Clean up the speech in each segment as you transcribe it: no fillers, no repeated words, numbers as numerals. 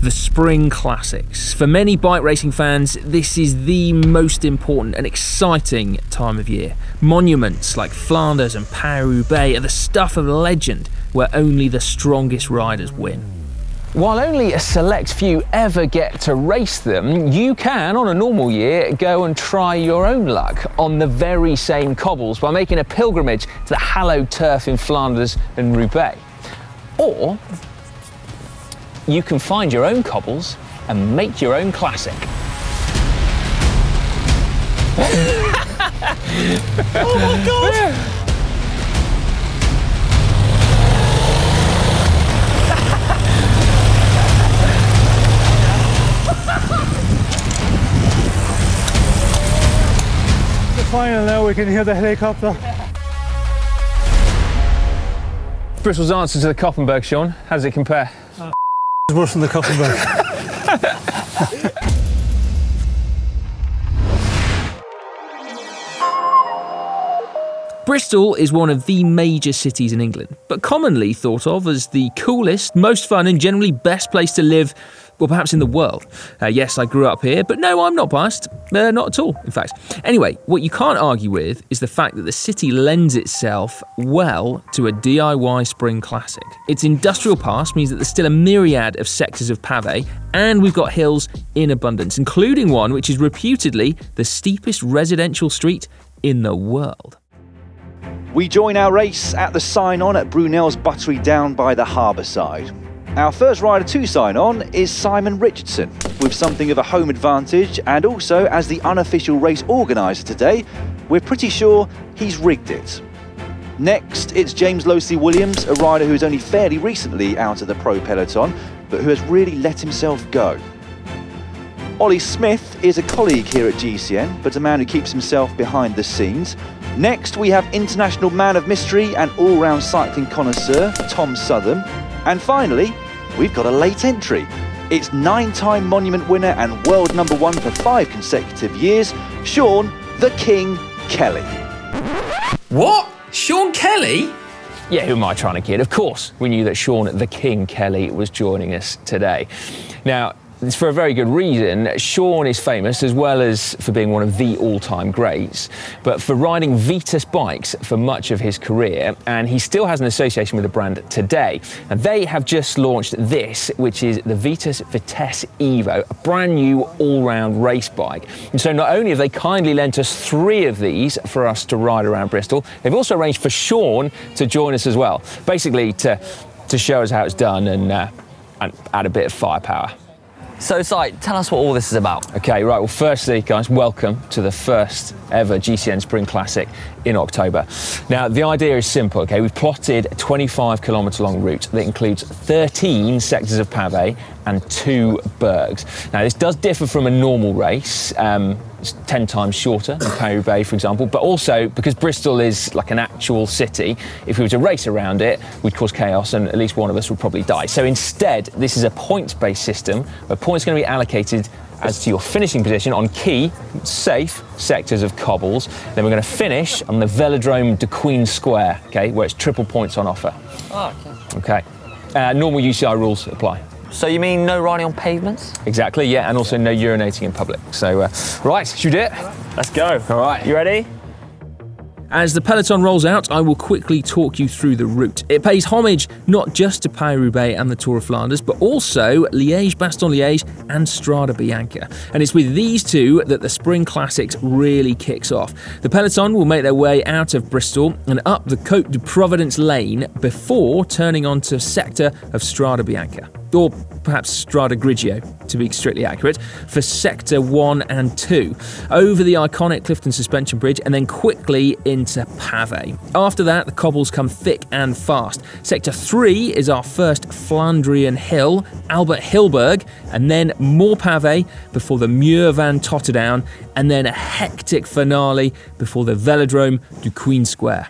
The Spring Classics. For many bike racing fans, this is the most important and exciting time of year. Monuments like Flanders and Paris-Roubaix are the stuff of legend, where only the strongest riders win. While only a select few ever get to race them, you can, on a normal year, go and try your own luck on the very same cobbles by making a pilgrimage to the hallowed turf in Flanders and Roubaix. Or you can find your own cobbles and make your own classic. Oh my God! The final now, we can hear the helicopter. Bristol's answer to the Koppenberg, Sean, how does it compare? It's worse than the Koppenberg. Bristol is one of the major cities in England, but commonly thought of as the coolest, most fun and generally best place to live, well, perhaps in the world. Yes, I grew up here, but no, I'm not biased. Not at all, in fact. Anyway, what you can't argue with is the fact that the city lends itself well to a DIY spring classic. Its industrial past means that there's still a myriad of sectors of pavé, and we've got hills in abundance, including one which is reputedly the steepest residential street in the world. We join our race at the sign-on at Brunel's Buttery down by the harbour side. Our first rider to sign on is Simon Richardson, with something of a home advantage, and also as the unofficial race organiser today, we're pretty sure he's rigged it. Next, it's James Losi Williams, a rider who is only fairly recently out of the pro peloton, but who has really let himself go. Ollie Smith is a colleague here at GCN, but a man who keeps himself behind the scenes. Next, we have international man of mystery and all-round cycling connoisseur, Tom Southern. And finally, we've got a late entry. It's 9-time Monument winner and world #1 for 5 consecutive years, Sean the King Kelly. What? Sean Kelly? Yeah, who am I trying to kid? Of course, we knew that Sean the King Kelly was joining us today. Now, it's for a very good reason. Sean is famous, as well as for being one of the all-time greats, but for riding Vitus bikes for much of his career, and he still has an association with the brand today. And they have just launched this, which is the Vitus Vitesse Evo, a brand new all-round race bike. And so not only have they kindly lent us 3 of these for us to ride around Bristol, they've also arranged for Sean to join us as well, basically to show us how it's done and add a bit of firepower. So, Si, tell us what all this is about. Okay, right, well, firstly, guys, welcome to the first ever GCN Spring Classic in October. Now, the idea is simple, okay? We've plotted a 25-kilometre long route that includes 13 sectors of pavé and 2 bergs. Now, this does differ from a normal race. It's 10 times shorter than Paris-Roubaix, for example, but also because Bristol is like an actual city, if we were to race around it, we'd cause chaos and at least one of us would probably die. So instead, this is a points-based system where points are going to be allocated as to your finishing position on key, safe sectors of cobbles. Then we're going to finish on the Velodrome de Queen Square, okay, where it's triple points on offer. Oh, okay. Okay. Normal UCI rules apply. So you mean no riding on pavements? Exactly, yeah, and also no urinating in public. So, right, should we do it? Let's go. All right, you ready? As the peloton rolls out, I will quickly talk you through the route. It pays homage not just to Paris-Roubaix and the Tour of Flanders, but also Liège-Bastogne-Liège and Strade Bianca. And it's with these two that the Spring Classics really kicks off. The peloton will make their way out of Bristol and up the Côte de Providence lane before turning onto a sector of Strade Bianca. Or perhaps Strada Grigio, to be strictly accurate, for Sector 1 and 2, over the iconic Clifton suspension bridge and then quickly into pavé. After that, the cobbles come thick and fast. Sector 3 is our first Flandrian hill, Albert Hilberg, and then more pavé before the Muur van Totterdown, and then a hectic finale before the Velodrome du Queen Square.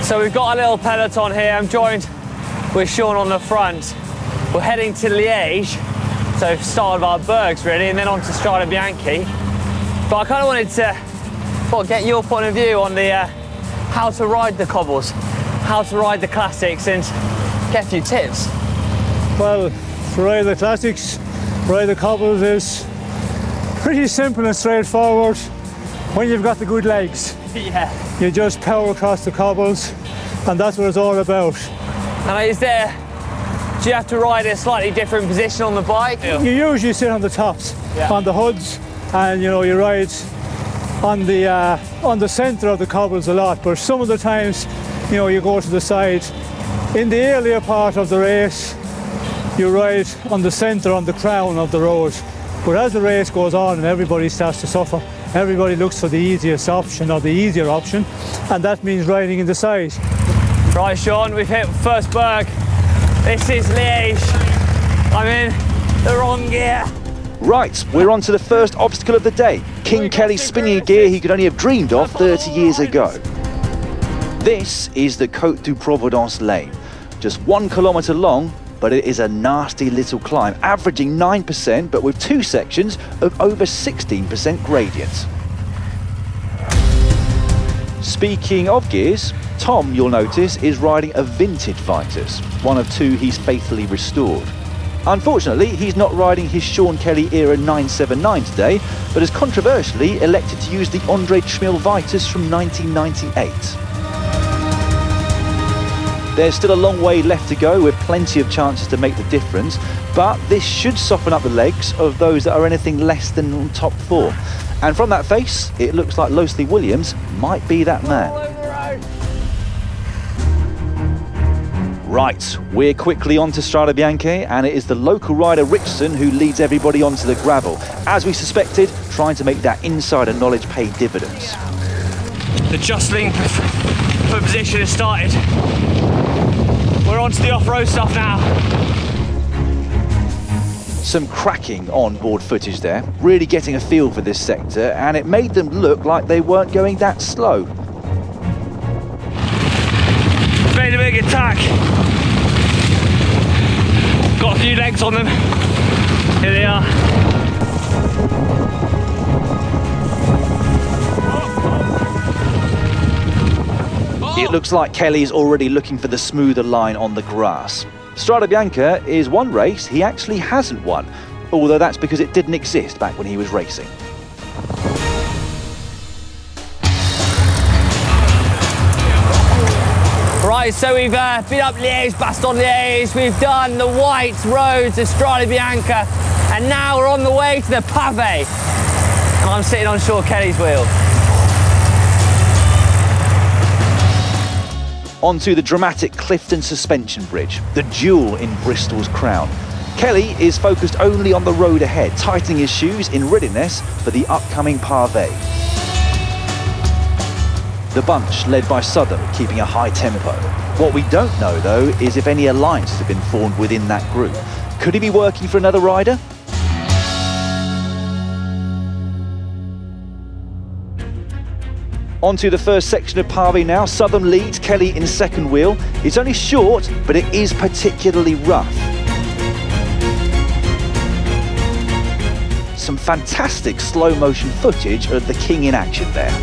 So we've got a little peloton here. I'm joined with Sean on the front. We're heading to Liège, so start of our bergs really, and then on to Strade Bianchi. But I kind of wanted thought I'd get your point of view on the how to ride the cobbles, how to ride the classics, and get a few tips. Well, to ride the classics, ride the cobbles is pretty simple and straightforward when you've got the good legs. Yeah. You just power across the cobbles, and that's what it's all about. And do you have to ride a slightly different position on the bike? You usually sit on the tops, on the hoods, and you ride on the centre of the cobbles a lot, but some of the times, you go to the side. In the earlier part of the race, you ride on the centre, on the crown of the road. But as the race goes on and everybody starts to suffer, everybody looks for the easiest option or the easier option, and that means riding in the side. Right, Sean, we've hit first berg. This is Liège. I'm in the wrong gear. Right, we're on to the first obstacle of the day. King Kelly spinning a gear he could only have dreamed of 30 years ago. This is the Côte du Providence lane. Just 1 kilometre long, but it is a nasty little climb, averaging 9%, but with 2 sections of over 16% gradient. Speaking of gears, Tom, you'll notice, is riding a vintage Vitus, one of 2 he's faithfully restored. Unfortunately, he's not riding his Sean Kelly era 979 today, but has controversially elected to use the Andre Schmil Vitus from 1998. There's still a long way left to go with plenty of chances to make the difference, but this should soften up the legs of those that are anything less than on top 4. And from that face, it looks like Losi Williams might be that man. Right, we're quickly on to Strade Bianche, and it is the local rider Richardson who leads everybody onto the gravel. As we suspected, trying to make that insider knowledge pay dividends. The jostling for position has started. We're on to the off-road stuff now. Some cracking on-board footage there, really getting a feel for this sector, and it made them look like they weren't going that slow. Made a big attack. Got a few legs on them. Here they are. It looks like Kelly's already looking for the smoother line on the grass. Strade Bianche is one race he actually hasn't won, although that's because it didn't exist back when he was racing. Right, so we've been up Liège, Bastogne-Liège, we've done the white roads of Strade Bianche, and now we're on the way to the pavé. And I'm sitting on Sean Kelly's wheel. Onto the dramatic Clifton suspension bridge, the jewel in Bristol's crown. Kelly is focused only on the road ahead, tightening his shoes in readiness for the upcoming pavé. The bunch, led by Southern, keeping a high tempo. What we don't know, though, is if any alliances have been formed within that group. Could he be working for another rider? Onto the first section of pavé now. Southern leads, Kelly in second wheel. It's only short, but it is particularly rough. Some fantastic slow motion footage of the King in action there.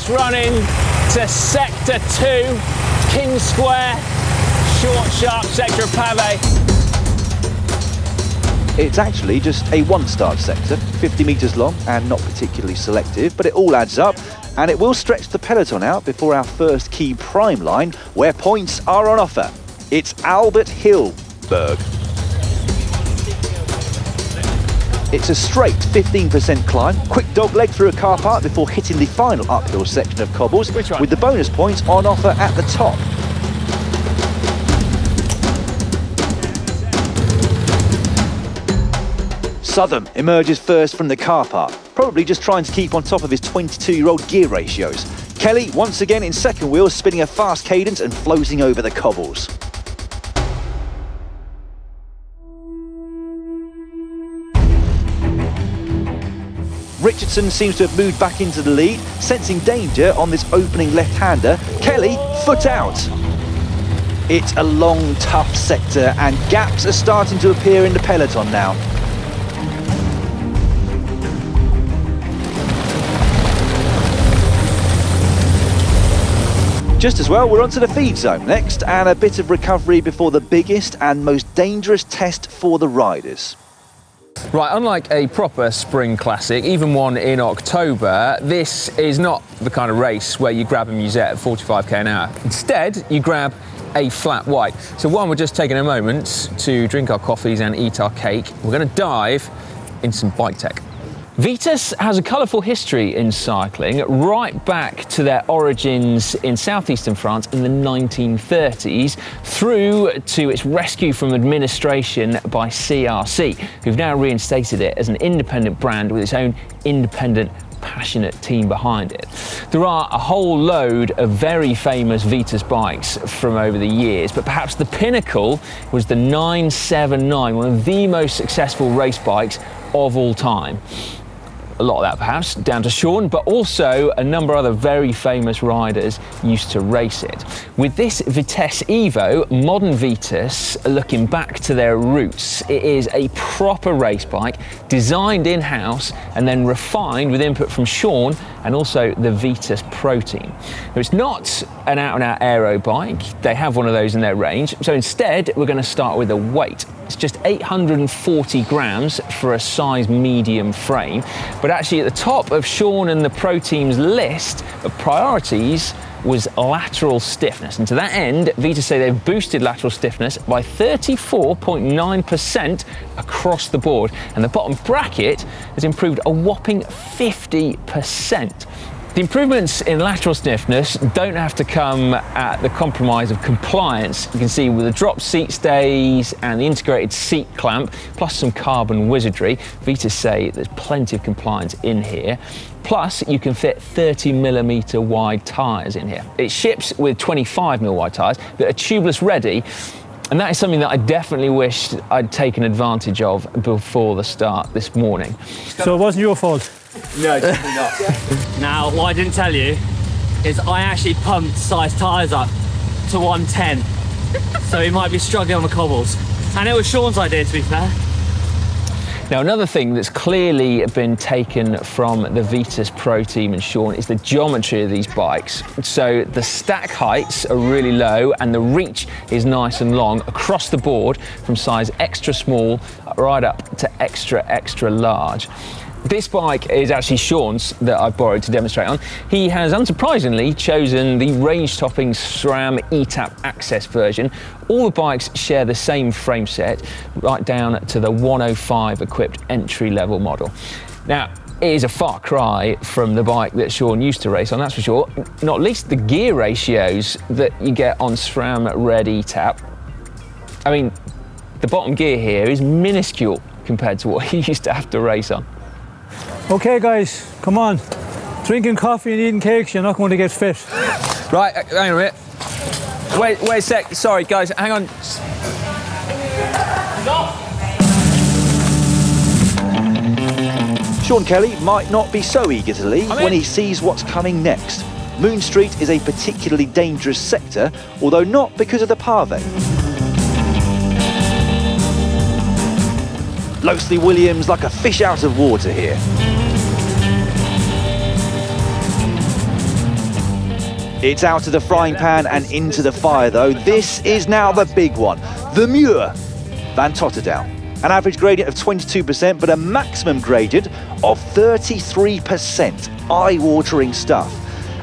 Running to sector 2, King Square, short, sharp sector of pavé. It's actually just a one-start sector, 50 metres long and not particularly selective, but it all adds up, and it will stretch the peloton out before our first key prime line, where points are on offer. It's Albert Hill Berg. It's a straight 15% climb, quick dogleg through a car park before hitting the final uphill section of cobbles, with the bonus points on offer at the top. Southern emerges first from the car park, probably just trying to keep on top of his 22-year-old gear ratios. Kelly, once again in second wheel, spinning a fast cadence and floating over the cobbles. Richardson seems to have moved back into the lead, sensing danger on this opening left-hander. Kelly, foot out. It's a long, tough sector, and gaps are starting to appear in the peloton now. Just as well, we're onto the feed zone next, and a bit of recovery before the biggest and most dangerous test for the riders. Right, unlike a proper spring classic, even one in October, this is not the kind of race where you grab a musette at 45k an hour. Instead, you grab a flat white. So while we're just taking a moment to drink our coffees and eat our cake, we're going to dive into some bike tech. Vitus has a colourful history in cycling, right back to their origins in southeastern France in the 1930s, through to its rescue from administration by CRC, who've now reinstated it as an independent brand with its own independent, passionate team behind it. There are a whole load of very famous Vitus bikes from over the years, but perhaps the pinnacle was the 979, one of the most successful race bikes of all time. A lot of that perhaps down to Sean, but also a number of other very famous riders used to race it. With this Vitesse Evo, modern Vitus are looking back to their roots. It is a proper race bike, designed in-house and then refined with input from Sean and also the Vitus Pro team. Now, it's not an out-and-out aero bike. They have one of those in their range. So instead, we're going to start with the weight. It's just 840 grams for a size medium frame. But actually at the top of Sean and the Pro team's list of priorities was lateral stiffness. And to that end, Vitus say they've boosted lateral stiffness by 34.9% across the board. And the bottom bracket has improved a whopping 50%. The improvements in lateral stiffness don't have to come at the compromise of compliance. You can see with the drop seat stays and the integrated seat clamp, plus some carbon wizardry, Vitus say there's plenty of compliance in here. Plus, you can fit 30mm wide tyres in here. It ships with 25mm wide tyres that are tubeless ready, and that is something that I definitely wished I'd taken advantage of before the start this morning. So it wasn't your fault? No, definitely not. Now, what I didn't tell you is I actually pumped size tyres up to 110. So he might be struggling on the cobbles. And it was Sean's idea, to be fair. Now, another thing that's clearly been taken from the Vitus Pro team and Sean is the geometry of these bikes. So the stack heights are really low and the reach is nice and long across the board, from size extra small right up to extra, extra large. This bike is actually Sean's that I borrowed to demonstrate on. He has unsurprisingly chosen the range-topping SRAM ETAP Access version. All the bikes share the same frame set, right down to the 105 equipped entry-level model. Now, it is a far cry from the bike that Sean used to race on, that's for sure. Not least the gear ratios that you get on SRAM Red ETAP. I mean, the bottom gear here is minuscule compared to what he used to have to race on. Okay guys, come on. Drinking coffee and eating cakes, you're not going to get fit. Right, hang on a minute. Wait a sec, sorry guys, hang on. Sean Kelly might not be so eager to leave when he sees what's coming next. Moon Street is a particularly dangerous sector, although not because of the pavé. Losi Williams like a fish out of water here. It's out of the frying pan and into the fire though. This is now the big one, the Muur Van Totterdown. An average gradient of 22%, but a maximum gradient of 33%. Eye-watering stuff.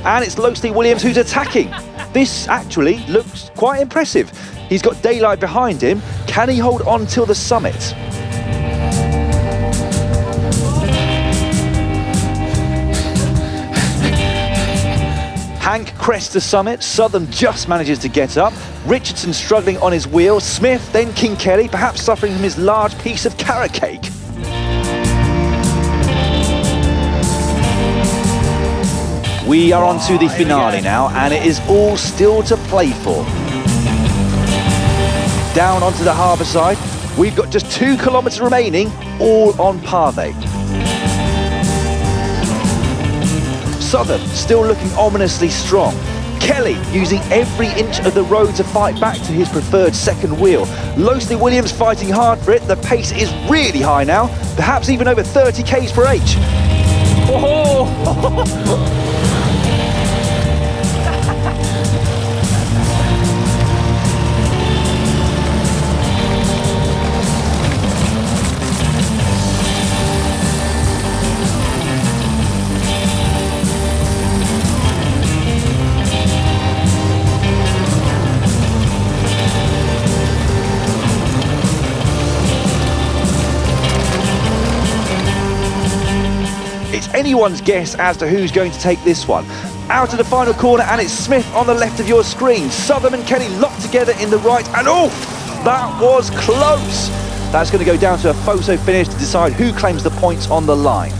And it's Losi Williams who's attacking. This actually looks quite impressive. He's got daylight behind him. Can he hold on till the summit? Hank crests the summit, Southern just manages to get up, Richardson struggling on his wheel, Smith, then King Kelly, perhaps suffering from his large piece of carrot cake. We are on to the finale now, and it is all still to play for. Down onto the harbour side, we've got just 2 kilometres remaining, all on pavé. Southern still looking ominously strong. Kelly using every inch of the road to fight back to his preferred second wheel. Losi Williams fighting hard for it. The pace is really high now, perhaps even over 30 k's per h. Oh. Anyone's guess as to who's going to take this one. Out of the final corner, and it's Smith on the left of your screen. Southern and Kelly locked together in the right, and oh, that was close. That's going to go down to a photo finish to decide who claims the points on the line.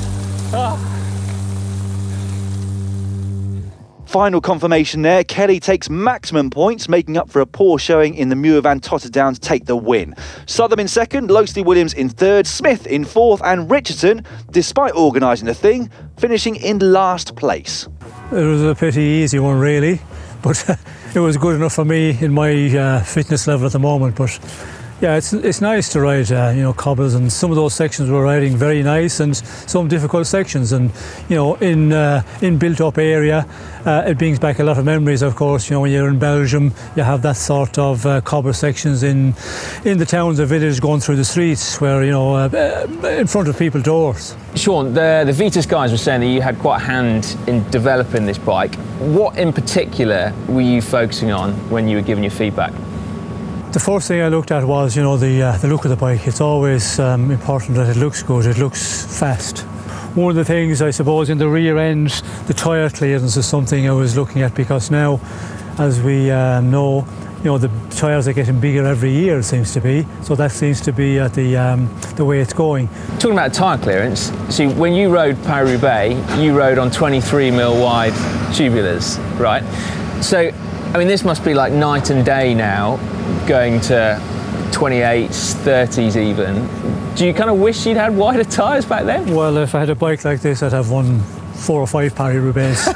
Final confirmation there. Kelly takes maximum points, making up for a poor showing in the Muir Van Totterdown to take the win. Southern in second, Losi Williams in third, Smith in fourth, and Richardson, despite organising the thing, finishing in last place. It was a pretty easy one, really, but it was good enough for me in my fitness level at the moment. But yeah, it's nice to ride, you know, cobbles, and some of those sections we're riding very nice, and some difficult sections. And you know, in built-up area, it brings back a lot of memories. Of course, you know, when you're in Belgium, you have that sort of cobble sections in the towns and villages, going through the streets, where you know, in front of people's doors. Sean, the Vitas guys were saying that you had quite a hand in developing this bike. What in particular were you focusing on when you were giving your feedback? The first thing I looked at was, you know, the look of the bike. It's always important that it looks good, it looks fast. One of the things, I suppose, in the rear end, the tyre clearance is something I was looking at, because now, as we know, you know, the tyres are getting bigger every year, it seems to be. So that seems to be the way it's going. Talking about tyre clearance, see, when you rode Paris-Roubaix, you rode on 23mm wide tubulars, right? So, I mean, this must be like night and day now, going to 28s, 30s even. Do you kind of wish you'd had wider tyres back then? Well, if I had a bike like this, I'd have won 4 or 5 Paris-Roubaix.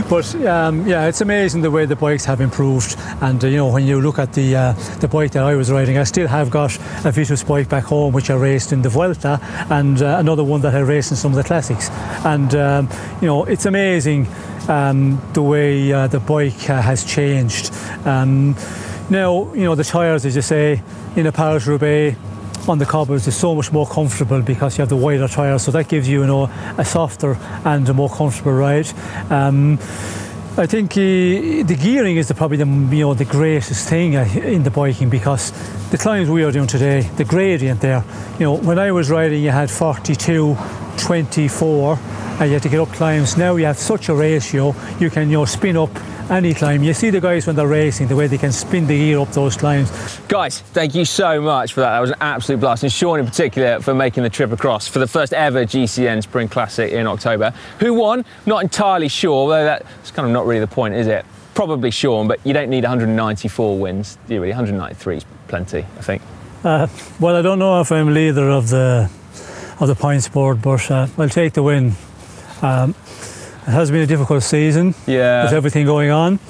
But yeah, it's amazing the way the bikes have improved. And you know, when you look at the bike that I was riding, I still have got a Vitas bike back home, which I raced in the Vuelta, and another one that I raced in some of the classics. And you know, it's amazing the way the bike has changed. Now, you know, the tyres, as you say, in a Paris-Roubaix on the cobbles is so much more comfortable, because you have the wider tyres, so that gives you, you know, a softer and a more comfortable ride. I think the gearing is probably the greatest thing in the biking, because the climbs we are doing today, the gradient there, you know, when I was riding you had 42, 24, and you had to get up climbs. Now you have such a ratio, you can, you know, spin up any climb. You see the guys when they're racing, the way they can spin the gear up those climbs. Guys, thank you so much for that. That was an absolute blast. And Sean in particular for making the trip across for the first ever GCN Spring Classic in October. Who won? Not entirely sure, although that's kind of not really the point, is it? Probably Sean, but you don't need 194 wins, do you really? 193 is plenty, I think. Well, I don't know if I'm leader of the points board, but I'll take the win. It has been a difficult season, yeah, with everything going on.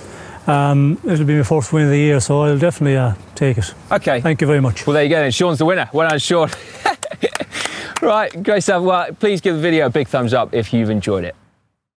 It'll be my first win of the year, so I'll definitely take it. Okay. Thank you very much. Well, there you go then. Sean's the winner. Well done, Sean. Right, great stuff. Well, please give the video a big thumbs up if you've enjoyed it.